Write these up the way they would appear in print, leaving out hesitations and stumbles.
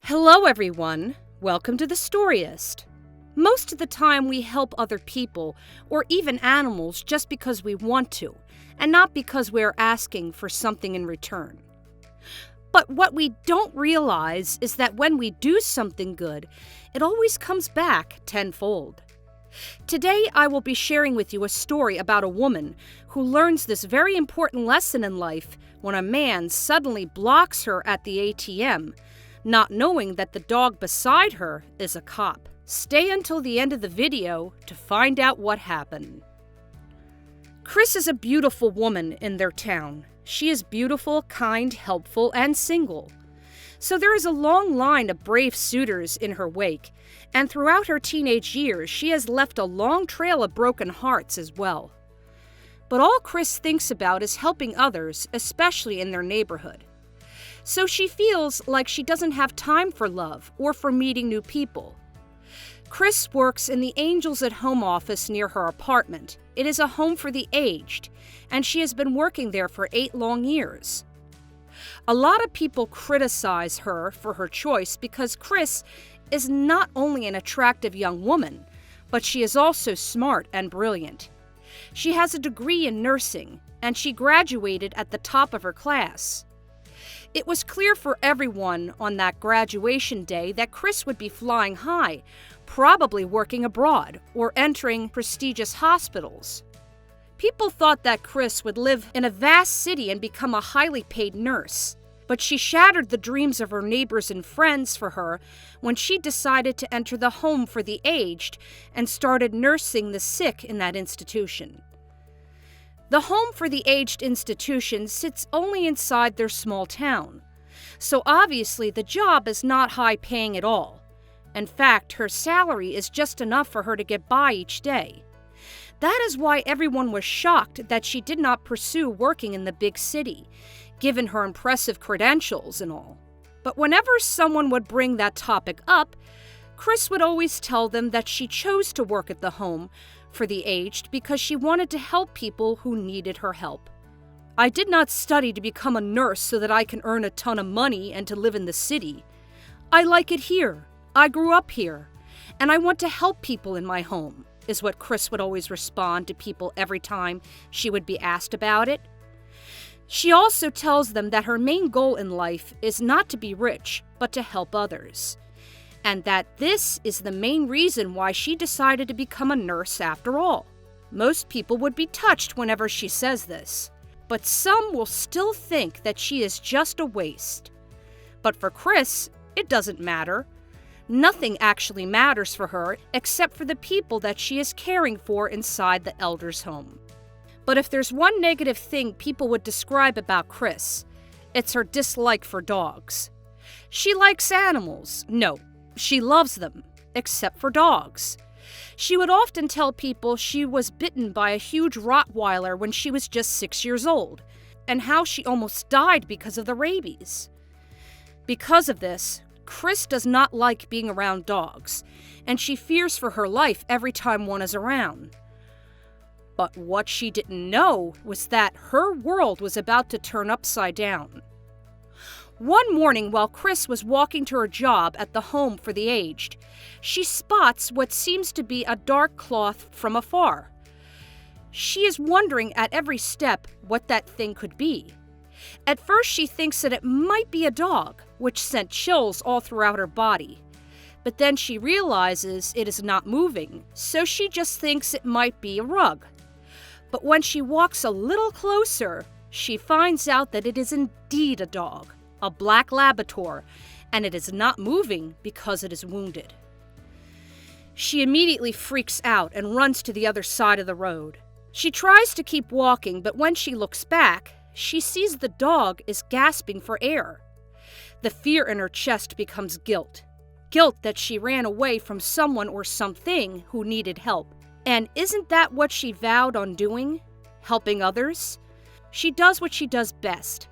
Hello everyone, welcome to the Storyist. Most of the time we help other people or even animals just because we want to, and not because we're asking for something in return. But what we don't realize is that when we do something good, it always comes back tenfold. Today I will be sharing with you a story about a woman who learns this very important lesson in life when a man suddenly blocks her at the ATM, not knowing that the dog beside her is a cop. Stay until the end of the video to find out what happened. Chris is a beautiful woman in their town. She is beautiful, kind, helpful, and single. So there is a long line of brave suitors in her wake, and throughout her teenage years, she has left a long trail of broken hearts as well. But all Chris thinks about is helping others, especially in their neighborhood. So she feels like she doesn't have time for love or for meeting new people. Chris works in the Angels at Home office near her apartment. It is a home for the aged, and she has been working there for 8 long years. A lot of people criticize her for her choice because Chris is not only an attractive young woman, but she is also smart and brilliant. She has a degree in nursing, and she graduated at the top of her class. It was clear for everyone on that graduation day that Chris would be flying high, probably working abroad or entering prestigious hospitals. People thought that Chris would live in a vast city and become a highly paid nurse, but she shattered the dreams of her neighbors and friends for her when she decided to enter the home for the aged and started nursing the sick in that institution. The Home for the Aged institution sits only inside their small town, so obviously the job is not high-paying at all. In fact, her salary is just enough for her to get by each day. That is why everyone was shocked that she did not pursue working in the big city, given her impressive credentials and all. But whenever someone would bring that topic up, Chris would always tell them that she chose to work at the home for the aged because she wanted to help people who needed her help. I did not study to become a nurse so that I can earn a ton of money and to live in the city. I like it here. I grew up here, and I want to help people in my home, is what Chris would always respond to people every time she would be asked about it. She also tells them that her main goal in life is not to be rich, but to help others, and that this is the main reason why she decided to become a nurse after all. Most people would be touched whenever she says this, but some will still think that she is just a waste. But for Chris, it doesn't matter. Nothing actually matters for her except for the people that she is caring for inside the elder's home. But if there's one negative thing people would describe about Chris, it's her dislike for dogs. She likes animals. No, she loves them, except for dogs. She would often tell people she was bitten by a huge Rottweiler when she was just 6 years old, and how she almost died because of the rabies. Because of this, Chris does not like being around dogs, and she fears for her life every time one is around. But what she didn't know was that her world was about to turn upside down. One morning, while Chris was walking to her job at the Home for the Aged, she spots what seems to be a dark cloth from afar. She is wondering at every step what that thing could be. At first, she thinks that it might be a dog, which sent chills all throughout her body. But then she realizes it is not moving, so she just thinks it might be a rug. But when she walks a little closer, she finds out that it is indeed a dog, a black Labrador, and it is not moving because it is wounded. She immediately freaks out and runs to the other side of the road. She tries to keep walking, but when she looks back, she sees the dog is gasping for air. The fear in her chest becomes guilt. Guilt that she ran away from someone or something who needed help. And isn't that what she vowed on doing? Helping others? She does what she does best.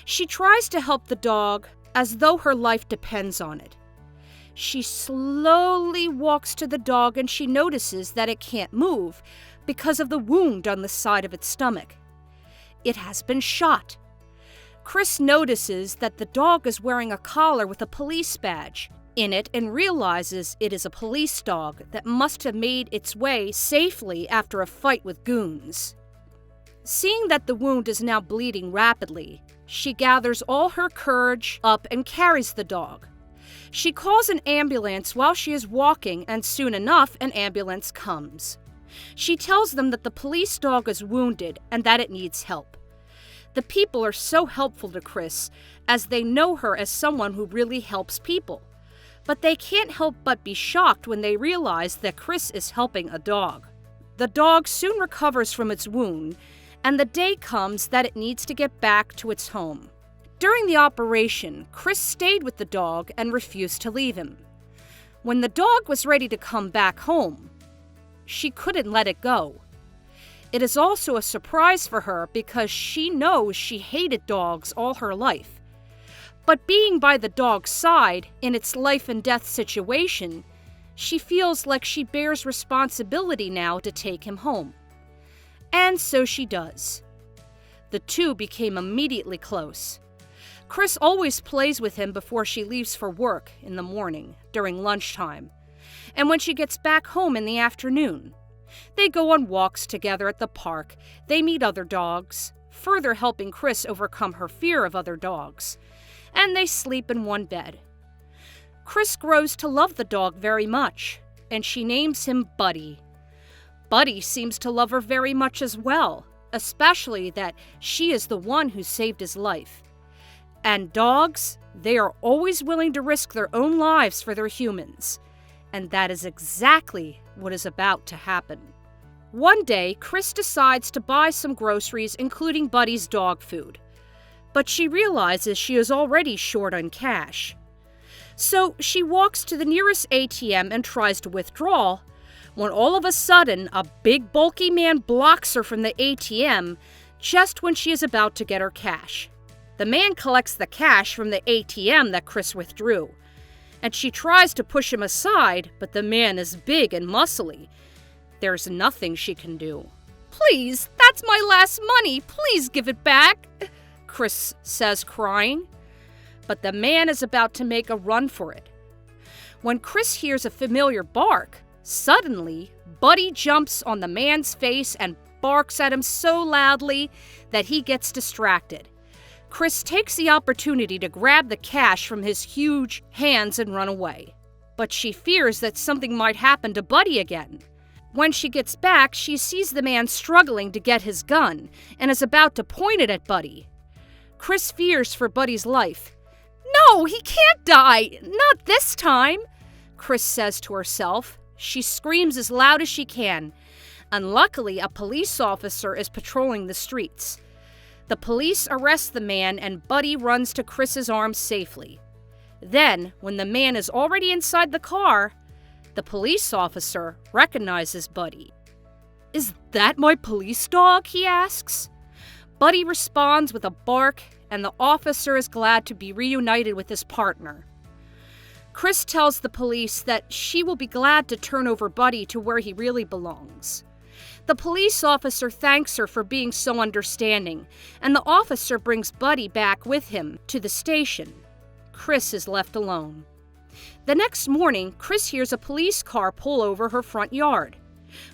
She tries to help the dog as though her life depends on it. She slowly walks to the dog and she notices that it can't move because of the wound on the side of its stomach. It has been shot. Chris notices that the dog is wearing a collar with a police badge in it and realizes it is a police dog that must have made its way safely after a fight with goons. Seeing that the wound is now bleeding rapidly, she gathers all her courage up and carries the dog. She calls an ambulance while she is walking, and soon enough, an ambulance comes. She tells them that the police dog is wounded and that it needs help. The people are so helpful to Chris, as they know her as someone who really helps people. But they can't help but be shocked when they realize that Chris is helping a dog. The dog soon recovers from its wound, and the day comes that it needs to get back to its home. During the operation, Chris stayed with the dog and refused to leave him. When the dog was ready to come back home, she couldn't let it go. It is also a surprise for her because she knows she hated dogs all her life. But being by the dog's side in its life and death situation, she feels like she bears responsibility now to take him home. And so she does. The two became immediately close. Chris always plays with him before she leaves for work in the morning, during lunchtime, and when she gets back home in the afternoon. They go on walks together at the park, they meet other dogs, further helping Chris overcome her fear of other dogs, and they sleep in one bed. Chris grows to love the dog very much, and she names him Buddy. Buddy seems to love her very much as well, especially that she is the one who saved his life. And dogs, they are always willing to risk their own lives for their humans. And that is exactly what is about to happen. One day, Chris decides to buy some groceries, including Buddy's dog food. But she realizes she is already short on cash. So she walks to the nearest ATM and tries to withdraw, when all of a sudden, a big bulky man blocks her from the ATM just when she is about to get her cash. The man collects the cash from the ATM that Chris withdrew, and she tries to push him aside, but the man is big and muscly. There's nothing she can do. "Please, that's my last money. Please give it back," Chris says, crying. But the man is about to make a run for it. When Chris hears a familiar bark, suddenly, Buddy jumps on the man's face and barks at him so loudly that he gets distracted. Chris takes the opportunity to grab the cash from his huge hands and run away. But she fears that something might happen to Buddy again. When she gets back, she sees the man struggling to get his gun and is about to point it at Buddy. Chris fears for Buddy's life. "No, he can't die! Not this time!" Chris says to herself. She screams as loud as she can, and luckily a police officer is patrolling the streets. The police arrest the man and Buddy runs to Chris's arms safely. Then, when the man is already inside the car, the police officer recognizes Buddy. "Is that my police dog?" he asks. Buddy responds with a bark, and the officer is glad to be reunited with his partner. Chris tells the police that she will be glad to turn over Buddy to where he really belongs. The police officer thanks her for being so understanding, and the officer brings Buddy back with him to the station. Chris is left alone. The next morning, Chris hears a police car pull over her front yard.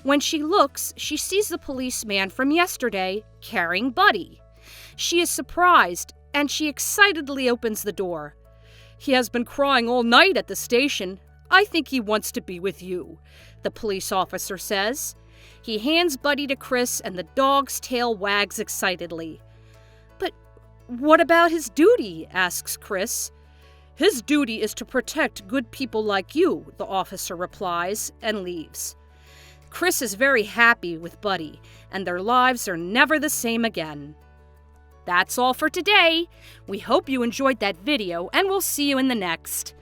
When she looks, she sees the policeman from yesterday carrying Buddy. She is surprised, and she excitedly opens the door. "He has been crying all night at the station. I think he wants to be with you," the police officer says. He hands Buddy to Chris, and the dog's tail wags excitedly. "But what about his duty?" asks Chris. "His duty is to protect good people like you," the officer replies, and leaves. Chris is very happy with Buddy, and their lives are never the same again. That's all for today. We hope you enjoyed that video, and we'll see you in the next.